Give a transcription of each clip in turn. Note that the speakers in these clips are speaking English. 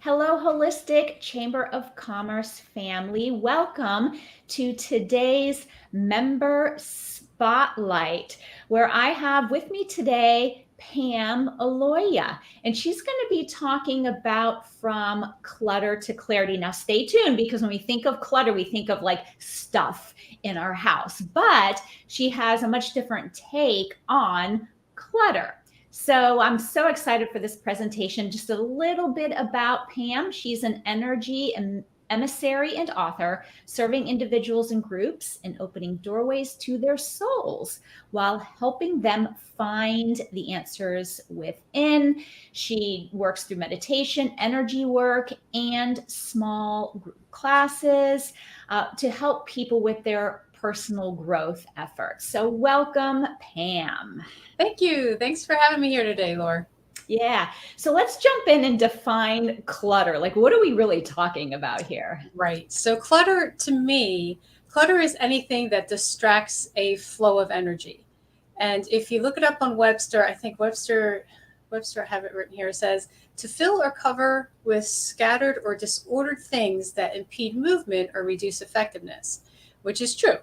Hello, Holistic Chamber of Commerce family. Welcome to today's member spotlight, where I have with me today Pam Aloia, and she's going to be talking about from clutter to clarity. Now, stay tuned because when we think of clutter, we think of like stuff in our house, but she has a much different take on clutter. So I'm so excited for this presentation. Just a little bit about Pam. She's an energy and emissary and author, serving individuals and groups and opening doorways to their souls while helping them find the answers within. She works through meditation, energy work, and small group classes to help people with their personal growth efforts. So welcome, Pam. Thank you. Thanks for having me here today, Lore. Yeah. So let's jump in and define clutter. Like, what are we really talking about here? Right. So clutter, to me, clutter is anything that distracts a flow of energy. And if you look it up on Webster, I think Webster, I have it written here, says to fill or cover with scattered or disordered things that impede movement or reduce effectiveness, which is true.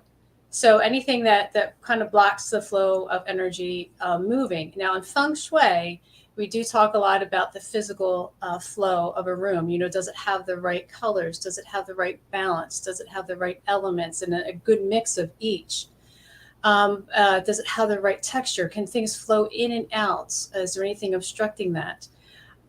So anything that kind of blocks the flow of energy moving. Now in feng shui, we do talk a lot about the physical flow of a room. You know, does it have the right colors? Does it have the right balance? Does it have the right elements and a good mix of each? Does it have the right texture? Can things flow in and out? Is there anything obstructing that?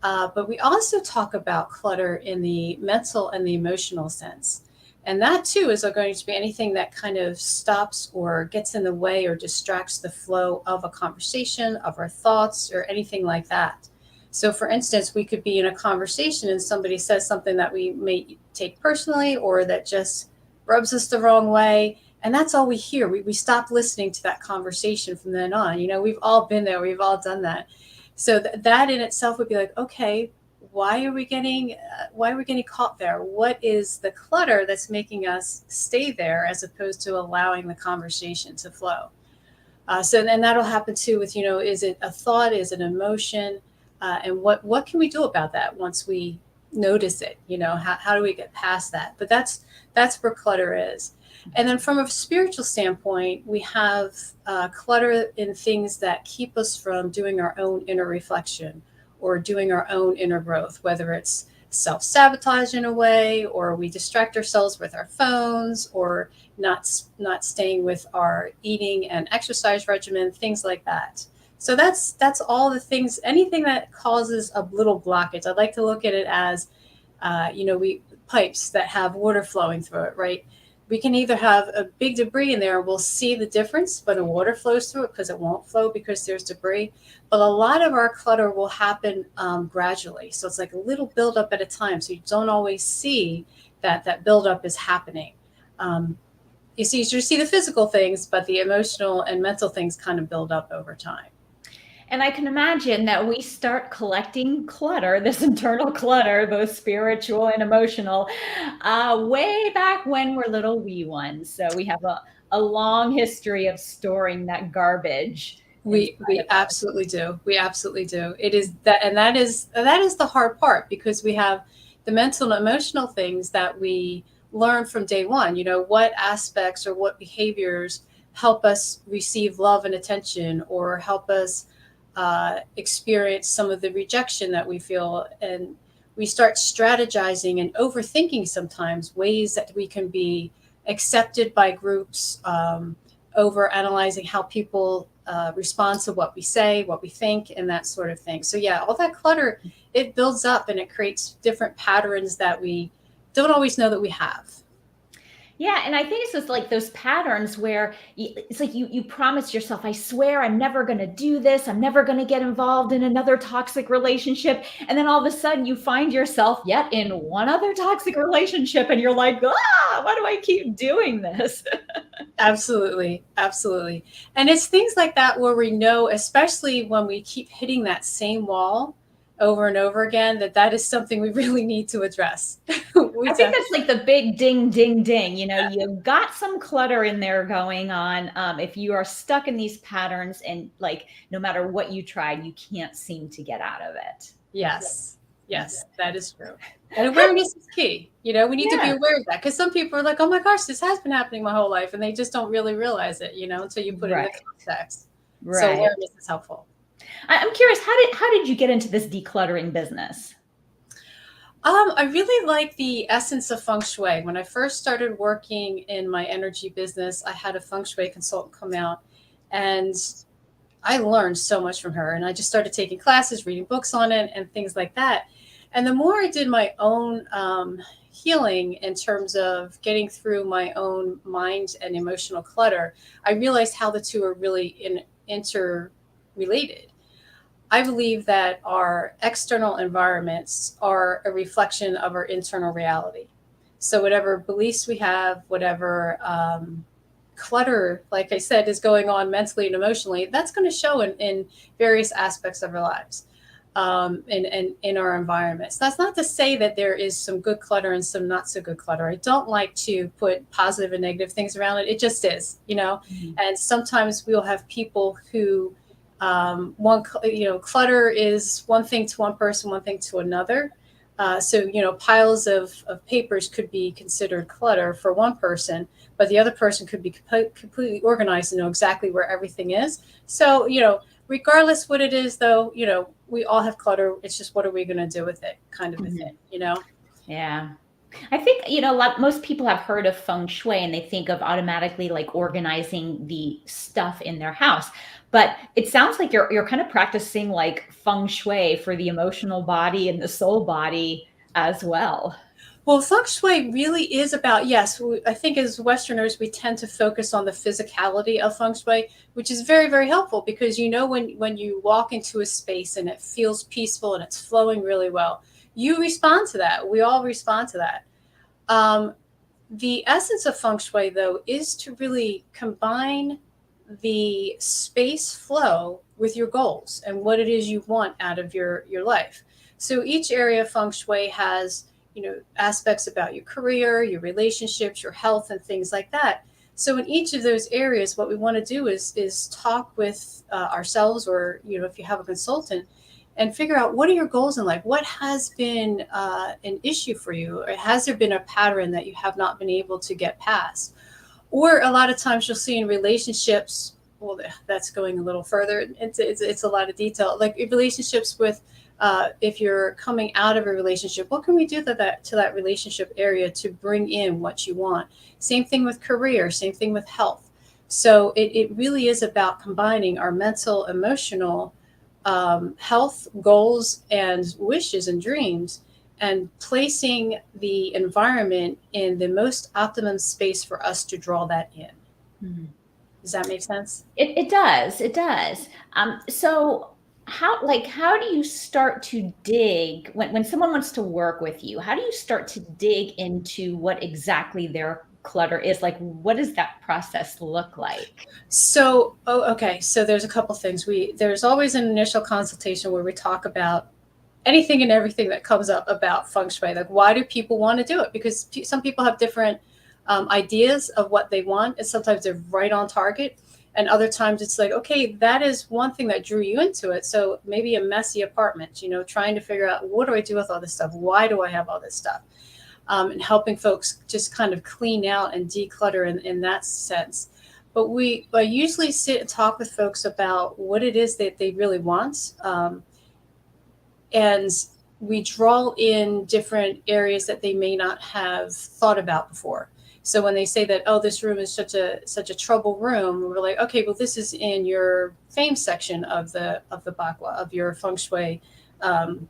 But we also talk about clutter in the mental and the emotional sense. And that too is going to be anything that kind of stops or gets in the way or distracts the flow of a conversation, of our thoughts, or anything like that. So for instance, we could be in a conversation and somebody says something that we may take personally or that just rubs us the wrong way. And that's all we hear. We stop listening to that conversation from then on. You know, we've all been there. We've all done that. So that in itself would be like, okay, why are we getting caught there? What is the clutter that's making us stay there as opposed to allowing the conversation to flow? And that'll happen too with, you know, is it a thought? Is it an emotion? And what can we do about that once we notice it? You know, how do we get past that? But that's where clutter is. And then from a spiritual standpoint, we have clutter in things that keep us from doing our own inner reflection or doing our own inner growth, whether it's self-sabotage in a way, or we distract ourselves with our phones, or not staying with our eating and exercise regimen, things like that. So that's all the things, anything that causes a little blockage. I'd like to look at it as, pipes that have water flowing through it, right? We can either have a big debris in there, we'll see the difference, but the water flows through it because it won't flow because there's debris. But a lot of our clutter will happen gradually. So it's like a little buildup at a time. So you don't always see that buildup is happening. You see the physical things, but the emotional and mental things kind of build up over time. And I can imagine that we start collecting clutter, this internal clutter, both spiritual and emotional, way back when we're little wee ones. So we have a long history of storing that garbage. We absolutely do. We absolutely do. It is that, and that is the hard part, because we have the mental and emotional things that we learn from day one. You know, what aspects or what behaviors help us receive love and attention, or help us experience some of the rejection that we feel. And we start strategizing and overthinking sometimes ways that we can be accepted by groups, over analyzing how people respond to what we say, what we think, and that sort of thing. So yeah, all that clutter, it builds up and it creates different patterns that we don't always know that we have. Yeah, and I think it's just like those patterns where it's like you promise yourself, I swear I'm never going to do this. I'm never going to get involved in another toxic relationship. And then all of a sudden you find yourself yet in one other toxic relationship and you're like, why do I keep doing this? Absolutely. Absolutely. And it's things like that where we know, especially when we keep hitting that same wall over and over again, that is something we really need to address. I think that's like the big ding, ding, ding. You know, you've got some clutter in there going on. If you are stuck in these patterns and like, no matter what you try, you can't seem to get out of it. Yes. Yes, that is true. And awareness is key. You know, we need to be Yeah. aware of that, because some people are like, oh my gosh, this has been happening my whole life. And they just don't really realize it, you know, until you put it in the Right. context. So Right. awareness is helpful. I'm curious, how did you get into this decluttering business? I really like the essence of feng shui. When I first started working in my energy business, I had a feng shui consultant come out, and I learned so much from her. And I just started taking classes, reading books on it, and things like that. And the more I did my own healing in terms of getting through my own mind and emotional clutter, I realized how the two are really interrelated. I believe that our external environments are a reflection of our internal reality. So, whatever beliefs we have, whatever clutter, like I said, is going on mentally and emotionally, that's going to show in various aspects of our lives, in our environments. That's not to say that there is some good clutter and some not so good clutter. I don't like to put positive and negative things around it. It just is, you know. Mhm. And sometimes we'll have people who clutter is one thing to one person, one thing to another. So, piles of papers could be considered clutter for one person, but the other person could be completely organized and know exactly where everything is. So, regardless what it is, though, we all have clutter. It's just, what are we going to do with it, kind of a Mhm. thing. Yeah. I think, most people have heard of feng shui and they think of automatically like organizing the stuff in their house. But it sounds like you're kind of practicing like feng shui for the emotional body and the soul body as well. Well, feng shui really is about, yes, I think as Westerners, we tend to focus on the physicality of feng shui, which is very, very helpful, because when you walk into a space and it feels peaceful and it's flowing really well, you respond to that. We all respond to that. Um, the essence of feng shui, though, is to really combine the space flow with your goals and what it is you want out of your life. So each area of feng shui has, aspects about your career, your relationships, your health, and things like that. So in each of those areas, what we want to do is talk with ourselves, or if you have a consultant, and figure out, what are your goals in life? What has been an issue for you? Or has there been a pattern that you have not been able to get past? Or a lot of times you'll see in relationships, well, that's going a little further. It's a lot of detail. Like in relationships with, if you're coming out of a relationship, what can we do to that relationship area to bring in what you want? Same thing with career, same thing with health. So it really is about combining our mental, emotional, health goals and wishes and dreams, and placing the environment in the most optimum space for us to draw that in. Mhm. Does that make sense? It does. It does. So how do you start to dig when someone wants to work with you? How do you start to dig into what exactly their clutter is? Like, what does that process look like? So, okay. So there's a couple things. There's always an initial consultation where we talk about anything and everything that comes up about feng shui. Like, why do people want to do it? Because some people have different ideas of what they want, and sometimes they're right on target. And other times it's like, okay, that is one thing that drew you into it. So maybe a messy apartment, trying to figure out, what do I do with all this stuff? Why do I have all this stuff? And helping folks just kind of clean out and declutter in that sense. But I usually sit and talk with folks about what it is that they really want. And we draw in different areas that they may not have thought about before. So when they say that, oh, this room is such a trouble room, we're like, okay, well, this is in your fame section of the bakwa, of your feng shui, um,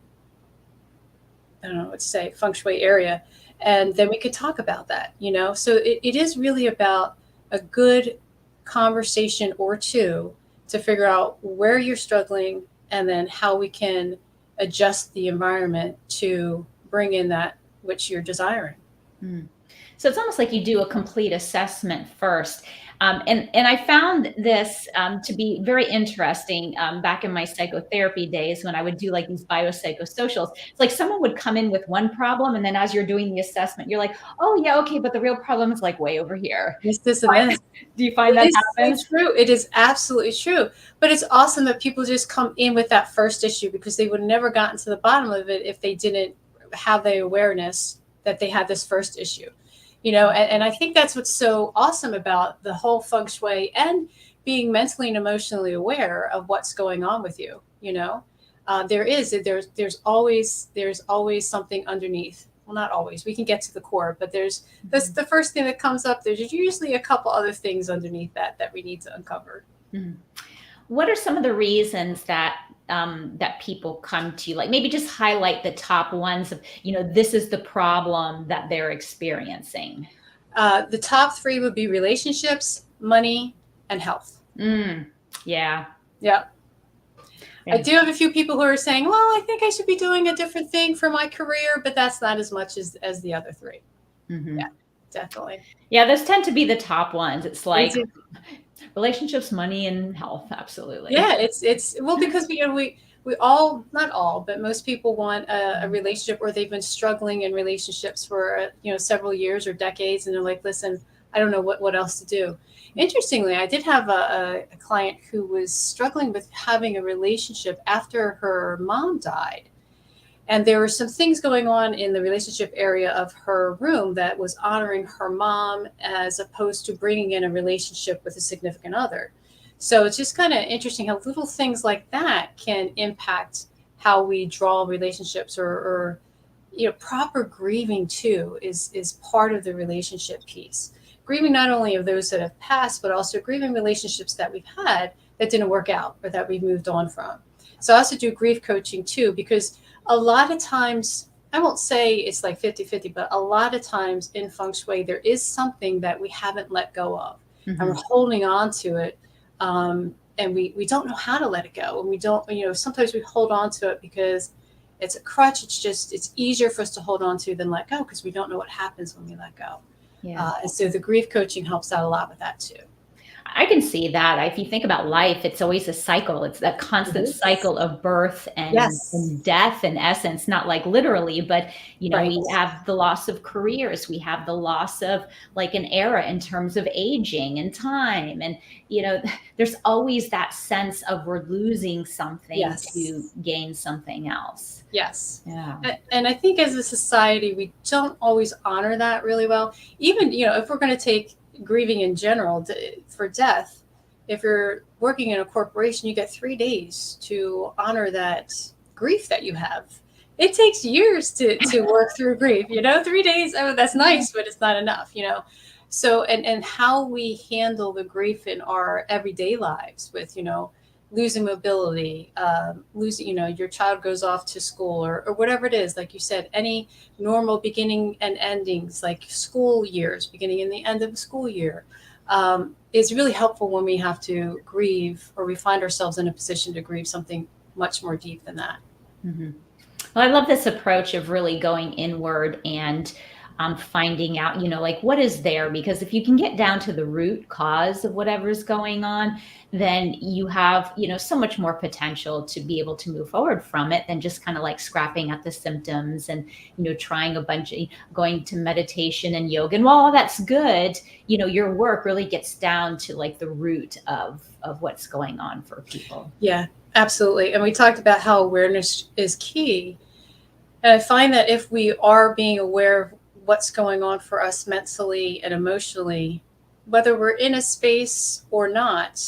I don't know what to say, feng shui area. And then we could talk about that. So it is really about a good conversation or two to figure out where you're struggling, and then how we can adjust the environment to bring in that which you're desiring. Mm. So it's almost like you do a complete assessment first. And I found this to be very interesting back in my psychotherapy days when I would do like these biopsychosocials. It's like someone would come in with one problem, and then as you're doing the assessment, you're like, oh, yeah, okay, but the real problem is like way over here. Yes, this and this. Do you find It that is so happens? true. It is absolutely true. But it's awesome that people just come in with that first issue, because they would have never gotten to the bottom of it if they didn't have the awareness that they had this first issue. And I think that's what's so awesome about the whole feng shui and being mentally and emotionally aware of what's going on with you. There's always something underneath. Well, not always. We can get to the core, but that's the first thing that comes up. There's usually a couple other things underneath that we need to uncover. Mhm. What are some of the reasons that that people come to you? Like maybe just highlight the top ones of, this is the problem that they're experiencing. The top three would be relationships, money, and health. Yeah. Yeah. Yeah. I do have a few people who are saying, well, I think I should be doing a different thing for my career, but that's not as much as the other three. Mm-hmm. Yeah, definitely. Yeah, those tend to be the top ones. It's like They do. relationships, money, and health. Absolutely. Yeah, it's well, because we all, not all, but most people want a relationship, or they've been struggling in relationships for several years or decades, and they're like, listen, I don't know what else to do. Interestingly, I did have a client who was struggling with having a relationship after her mom died. And there were some things going on in the relationship area of her room that was honoring her mom as opposed to bringing in a relationship with a significant other. So it's just kind of interesting how little things like that can impact how we draw relationships, or proper grieving too is part of the relationship piece. Grieving not only of those that have passed, but also grieving relationships that we've had that didn't work out or that we've moved on from. So I also do grief coaching too, because a lot of times, I won't say it's like 50-50, but a lot of times in feng shui, there is something that we haven't let go of, and we're holding on to it. And we don't know how to let it go. And we don't, sometimes we hold on to it because it's a crutch. It's easier for us to hold on to than let go, because we don't know what happens when we let go. Yeah. And so the grief coaching helps out a lot with that too. I can see that. If you think about life, it's always a cycle. It's that constant cycle of birth and death, in essence, not like literally, but Right. we have the loss of careers, we have the loss of like an era in terms of aging and time. And there's always that sense of we're losing something Yes. to gain something else. Yes. Yeah. And I think as a society, we don't always honor that really well. Even, if we're going to take grieving in general for death, if you're working in a corporation, you get 3 days to honor that grief that you have. It takes years to work through grief, 3 days. Oh, that's nice, but it's not enough, So, and how we handle the grief in our everyday lives with, losing mobility, losing, your child goes off to school, or whatever it is, like you said, any normal beginning and endings, like school years, beginning and the end of the school year, is really helpful when we have to grieve, or we find ourselves in a position to grieve something much more deep than that. Mm-hmm. Well, I love this approach of really going inward and finding out, like what is there? Because if you can get down to the root cause of whatever's going on, then you have, so much more potential to be able to move forward from it than just kind of like scrapping at the symptoms and, trying a bunch of going to meditation and yoga. And while all that's good, your work really gets down to like the root of what's going on for people. Yeah, absolutely. And we talked about how awareness is key. And I find that if we are being aware of what's going on for us mentally and emotionally, whether we're in a space or not,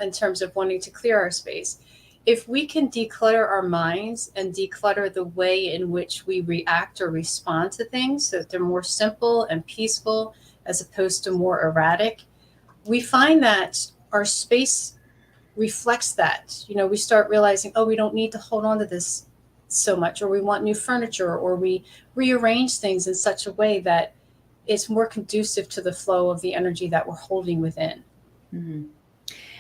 in terms of wanting to clear our space, if we can declutter our minds and declutter the way in which we react or respond to things, so that they're more simple and peaceful as opposed to more erratic, we find that our space reflects that. We start realizing, oh, we don't need to hold on to this so much, or we want new furniture, or we rearrange things in such a way that it's more conducive to the flow of the energy that we're holding within. Mm-hmm.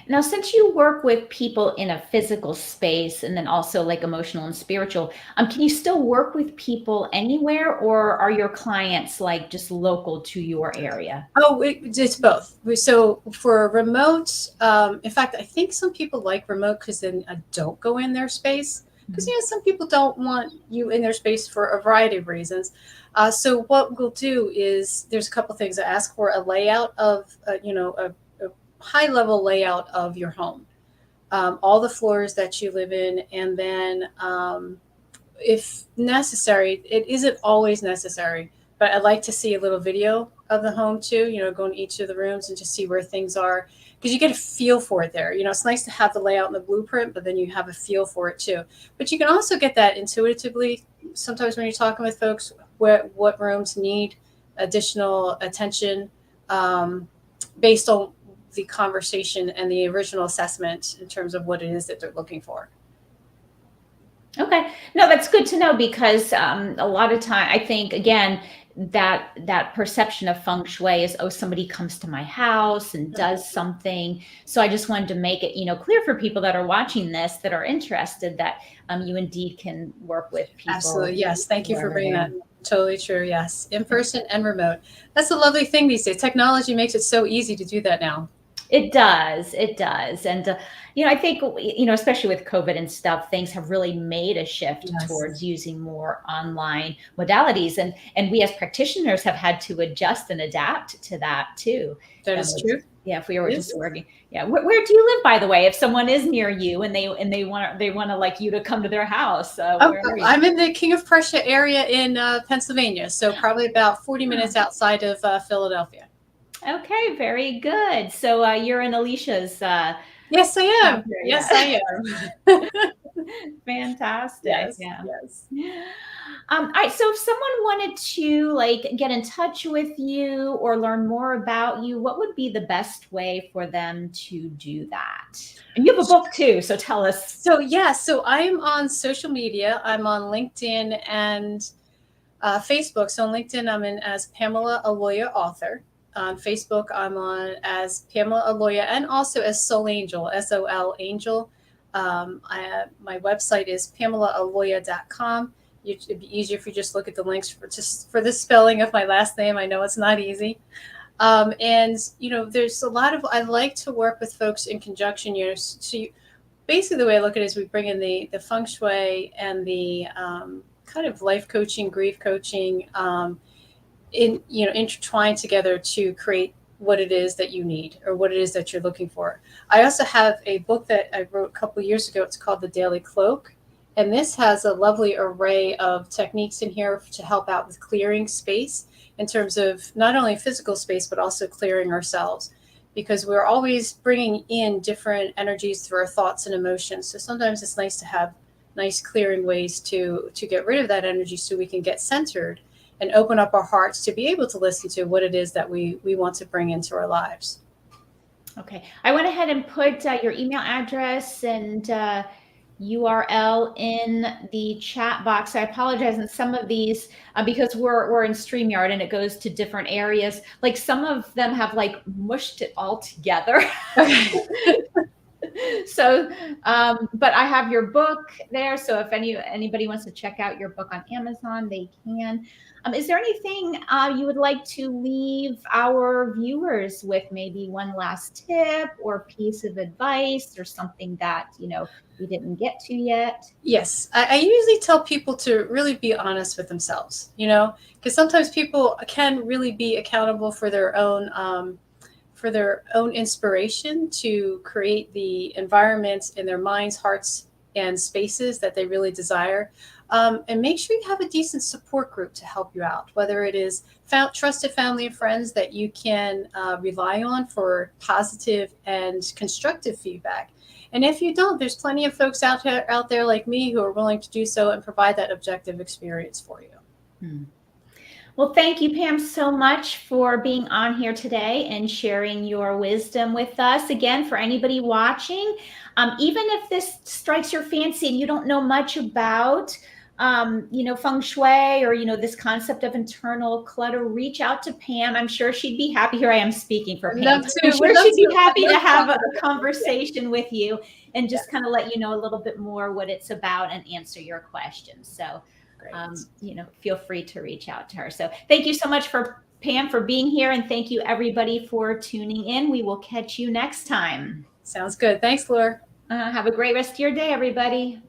Now, since you work with people in a physical space and then also like emotional and spiritual, can you still work with people anywhere, or are your clients like just local to your area? Oh, it's both. So for remote, in fact, I think some people like remote because then I don't go in their space. Because some people don't want you in their space for a variety of reasons. So what we'll do is there's a couple things. I ask for a layout of, a high level layout of your home, all the floors that you live in, and then if necessary, it isn't always necessary, but I'd like to see a little video of the home too, go in each of the rooms and just see where things are. Because you get a feel for it there. It's nice to have the layout and the blueprint, but then you have a feel for it too. But you can also get that intuitively. Sometimes when you're talking with folks, what rooms need additional attention, based on the conversation and the original assessment in terms of what it is that they're looking for. Okay. No, that's good to know, because a lot of time I think, again, that perception of feng shui is, oh, somebody comes to my house and does something. So I just wanted to make it, clear for people that are watching this that are interested that you indeed can work with people. Absolutely. Yes. Thank you for bringing that. Totally true. Yes. In person and remote. That's a lovely thing these days. Technology makes it so easy to do that now. It does. It does. And, I think, especially with COVID and stuff, things have really made a shift towards using more online modalities. And we as practitioners have had to adjust and adapt to that too. That is true. Yeah. If we were just working. Yeah. Where do you live, by the way, if someone is near you and they want to like you to come to their house? I'm in the King of Prussia area in Pennsylvania. So probably about 40 minutes outside of Philadelphia. Okay, very good. So you're in Alicia's. Yes, I am. Yes, I am. Fantastic. Yes, yeah. yes. All right. So if someone wanted to like get in touch with you or learn more about you, what would be the best way for them to do that? And you have a book too, so tell us. So I'm on social media. I'm on LinkedIn and Facebook. So on LinkedIn, I'm in as Pamela Aloia author. On Facebook, I'm on as Pamela Aloia and also as Soul Angel, SOL Angel. My website is PamelaAloia.com. It'd be easier if you just look at the links for the spelling of my last name. I know it's not easy. And there's a lot of, I like to work with folks in conjunction. Basically the way I look at it is we bring in the feng shui and the kind of life coaching, grief coaching, intertwined together to create what it is that you need or what it is that you're looking for. I also have a book that I wrote a couple of years ago. It's called The Daily Cloak. And this has a lovely array of techniques in here to help out with clearing space in terms of not only physical space, but also clearing ourselves, because we're always bringing in different energies through our thoughts and emotions. So sometimes it's nice to have nice clearing ways to get rid of that energy so we can get centered and open up our hearts to be able to listen to what it is that we want to bring into our lives. Okay. I went ahead and put your email address and URL in the chat box. I apologize in some of these because we're in StreamYard and it goes to different areas. Like some of them have like mushed it all together. Okay. So, but I have your book there. So if anybody wants to check out your book on Amazon, they can. Is there anything you would like to leave our viewers with? Maybe one last tip or piece of advice or something that, we didn't get to yet? Yes. I usually tell people to really be honest with themselves, because sometimes people can really be accountable for their own inspiration to create the environments in their minds, hearts, and spaces that they really desire. And make sure you have a decent support group to help you out, whether it is trusted family and friends that you can rely on for positive and constructive feedback. And if you don't, there's plenty of folks out there like me who are willing to do so and provide that objective experience for you. Well, thank you, Pam, so much for being on here today and sharing your wisdom with us. Again, for anybody watching, even if this strikes your fancy and you don't know much about feng shui or, this concept of internal clutter, reach out to Pam. I'm sure she'd be happy. Here I am speaking for I'd Pam. love to. I'm Would sure love she'd be to. I'd happy love to have talk a about it. conversation with you and just Yes. kind of let you know a little bit more what it's about and answer your questions. So, Great. feel free to reach out to her. So thank you so much for Pam for being here, and thank you everybody for tuning in. We will catch you next time. Sounds good. Thanks, Lore. Have a great rest of your day, everybody.